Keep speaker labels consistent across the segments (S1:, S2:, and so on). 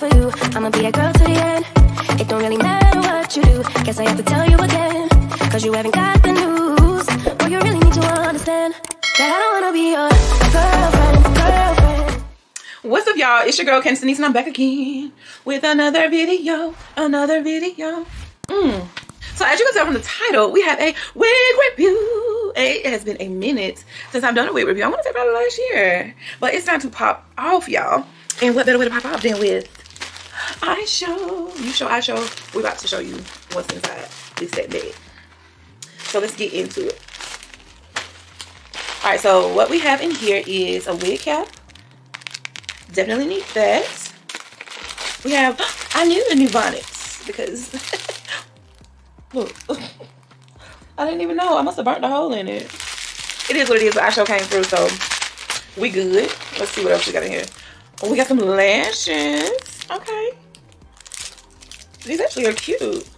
S1: for you. I'ma be that girl to the end. It don't really matter what you do. Guess I have to tell you again, cause you haven't got the news. Boy, you really need to understand that I don't wanna be your girlfriend.
S2: What's up, y'all? It's your girl Kenzie Denise, and I'm back again with another video. So as you can tell from the title, we have a wig review. It has been a minute since I've done a wig review. I want to say about last year, but it's time to pop off, y'all. And what better way to pop off than with I show. You show, I show. We're about to show you what's inside this set bag. So let's get into it. All right, so what we have in here is a wig cap. Definitely need that. We have, I need a new bonnet because look, I didn't even know. I must have burnt the hole in it. It is what it is, but I sure came through, so we good. Let's see what else we got in here. Oh, we got some lashes. Okay. These actually are cute.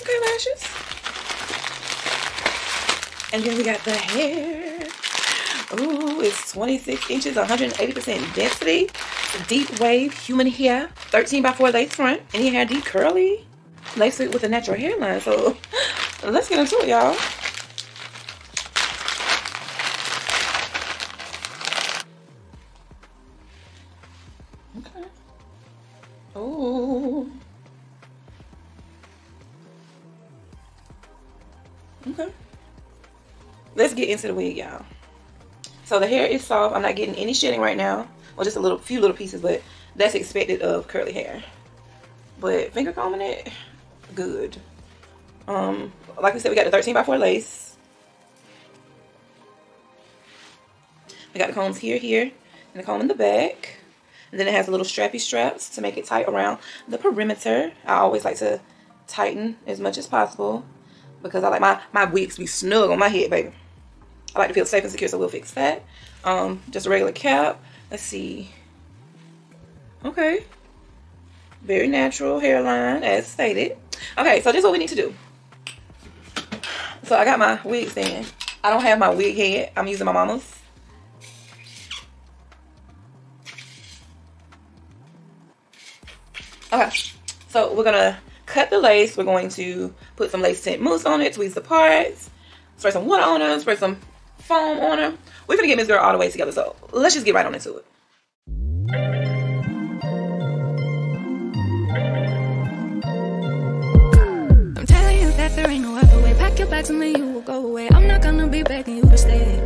S2: Okay, lashes. And then we got the hair. Ooh, it's 26 inches, 180% density. Deep wave human hair. 13x4 lace front. Any hair deep curly. Lace it with a natural hairline. So let's get into it, y'all. Okay. Oh. Okay. Let's get into the wig, y'all. So the hair is soft. I'm not getting any shedding right now. Well, just a few little pieces, but that's expected of curly hair. But finger combing it, good. Like we said, we got the 13x4 lace. We got the combs here, and the comb in the back. And then it has a little strappy straps to make it tight around the perimeter. I always like to tighten as much as possible because I like my wigs to be snug on my head, baby. I like to feel safe and secure, so we'll fix that. Just a regular cap. Let's see. Okay. Very natural hairline, as stated. Okay, so this is what we need to do. So I got my wig stand. I don't have my wig head. I'm using my mama's. Okay, so we're gonna cut the lace. We're going to put some lace tint mousse on it, tweeze the parts, spray some water on her, spray some foam on her. We're gonna get Miss Girl all the way together, so let's just get right on into it.
S1: I'm telling you that there ain't no other way. Pack your bags and then you will go away. I'm not gonna be begging you to stay.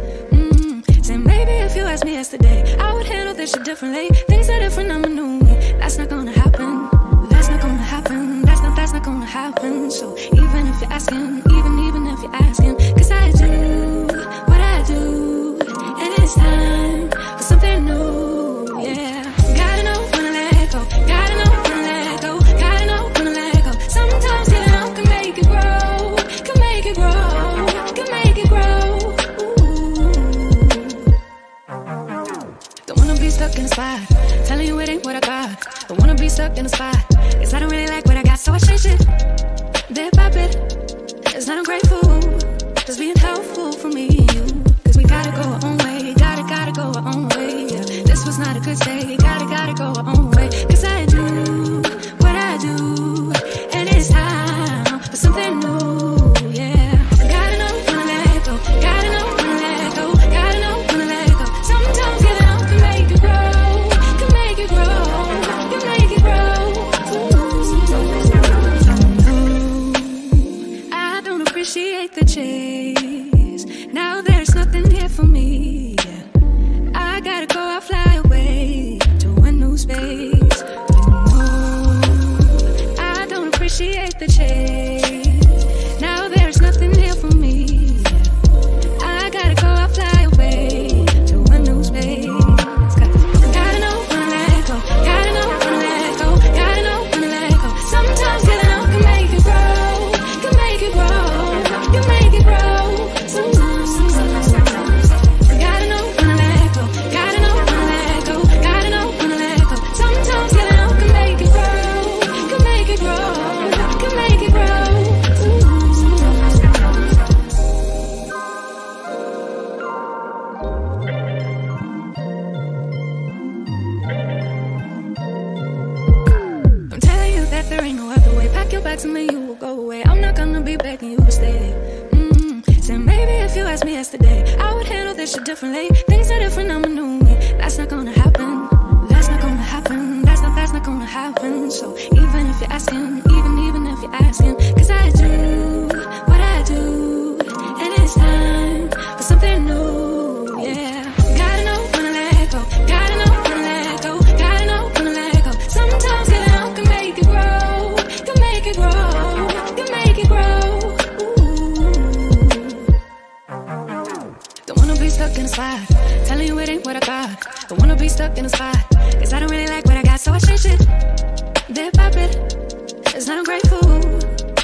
S1: Saying maybe if you asked me yesterday, I would handle this shit differently. Things are different, I'm a new me. That's not gonna happen. That's not gonna happen. That's not gonna happen. So even if you're asking, even if you're asking, cause I do what I do, and it's time for something new, yeah. Gotta know when to let go, gotta know when to let go, gotta know when to let go. Sometimes giving up can make it grow, can make it grow, can make it grow. Don't wanna be stuck in a spot, telling you it ain't what I got. Don't wanna be stuck in a spot, cause I don't really like what I got, so I change it bit by bit. It's not ungrateful, just being helpful for me and you. Cause we gotta go our own way, gotta go our own way, yeah. This was not a good day, gotta go our own way. Cause I do what I do, and it's time for something new, yeah. Gotta know when to let go, gotta know when to let go, gotta know when to let go. Sometimes giving up can make it grow, can make it grow, can make it grow. I don't appreciate the chase. Now there's nothing here for me. I gotta go, I'll fly away. to me, you will go away. I'm not gonna be begging you to stay. So maybe if you asked me yesterday, I would handle this shit differently. Things are different, I'm a new me. That's not gonna happen. That's not gonna happen. That's not gonna happen. So even if you're asking, even if you're asking, cause I do what I do, and it's time for something new, yeah. Gotta know when to let go, gotta know when to let go, gotta know when to let go. Sometimes getting out can make it grow, can make it grow, can make it grow. Don't wanna be stuck in a spot, telling you it ain't what I got. Don't wanna be stuck in a spot, cause I don't really like what I got, so I change it bit by bit. It's not ungrateful,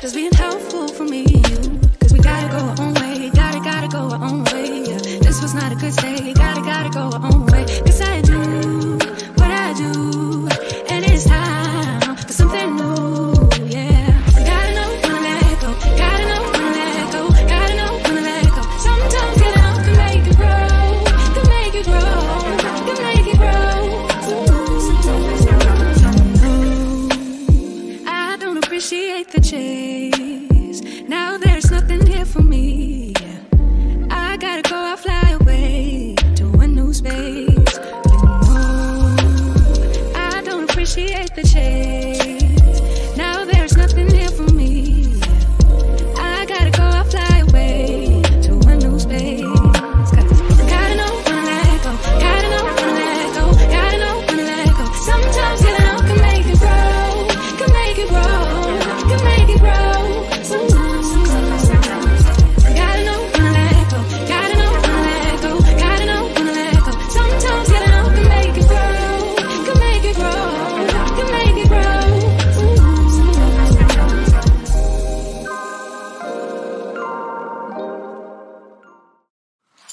S1: just being helpful for me and you. Cause we gotta go our own way, gotta go our own way, yeah. This was not a good stay, gotta go our own way. Cause I do what I do, and it's time for something new, yeah. Gotta know when to let go, gotta know when to let go, gotta know when to let go. Sometimes getting out can make it grow, can make it grow, can make it grow. I don't appreciate the chase. Now there's nothing here for me. I gotta go, I'll fly away to a new space. I don't appreciate the chase. Now there's nothing here for me. I gotta go, I'll fly away to a new space. Gotta know when to let go, gotta know when to let go, gotta know when to let go. Sometimes getting out can make it grow, can make it grow, can make it grow. Gotta know when to let go, gotta know when to let go, gotta know when to let go. Sometimes getting out can make it grow, can make it grow, can make it grow.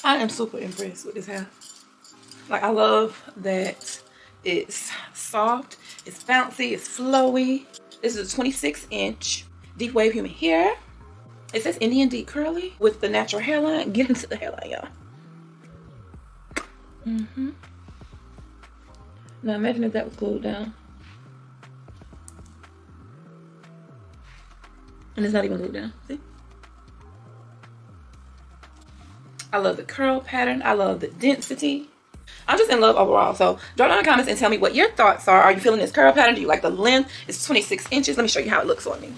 S2: I am super impressed with this hair. Like, I love that it's soft, it's bouncy, it's flowy. This is a 26-inch deep wave human hair. It says Indian deep curly with the natural hairline. Get into the hairline, y'all. Now imagine if that was glued down. And it's not even glued down, see? I love the curl pattern. I love the density. I'm just in love overall. So drop down in the comments and tell me what your thoughts are. Are you feeling this curl pattern? Do you like the length? It's 26 inches. Let me show you how it looks on me.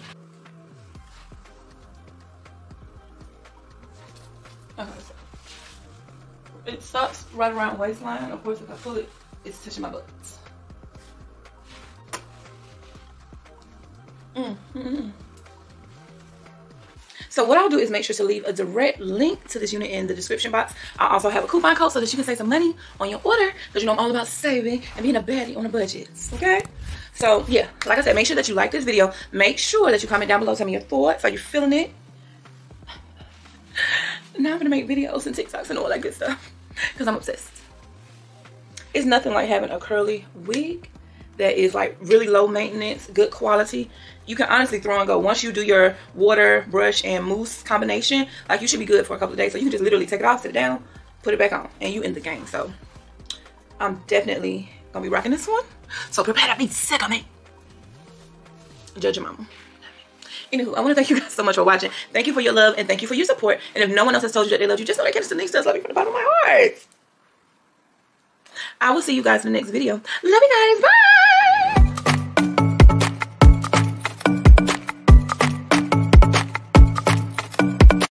S2: Okay, so it stops right around waistline. Of course, if I pull it, it's touching my butt. So what I'll do is make sure to leave a direct link to this unit in the description box. I'll also have a coupon code so that you can save some money on your order, because you know I'm all about saving and being a baddie on a budget, okay? So yeah, like I said, make sure that you like this video. Make sure that you comment down below, tell me your thoughts. Are you feeling it? Now I'm gonna make videos and TikToks and all that good stuff because I'm obsessed. It's nothing like having a curly wig that is like really low maintenance, good quality. You can honestly throw and go. Once you do your water, brush, and mousse combination, like, you should be good for a couple of days. So you can just literally take it off, sit it down, put it back on, and you in the game. So I'm definitely gonna be rocking this one. So prepare to be sick of me. Judge your mama. Anywho, I want to thank you guys so much for watching. Thank you for your love and thank you for your support. And if no one else has told you that they love you, just know that Candace Denise does love you from the bottom of my heart. I will see you guys in the next video. Love you guys. Bye.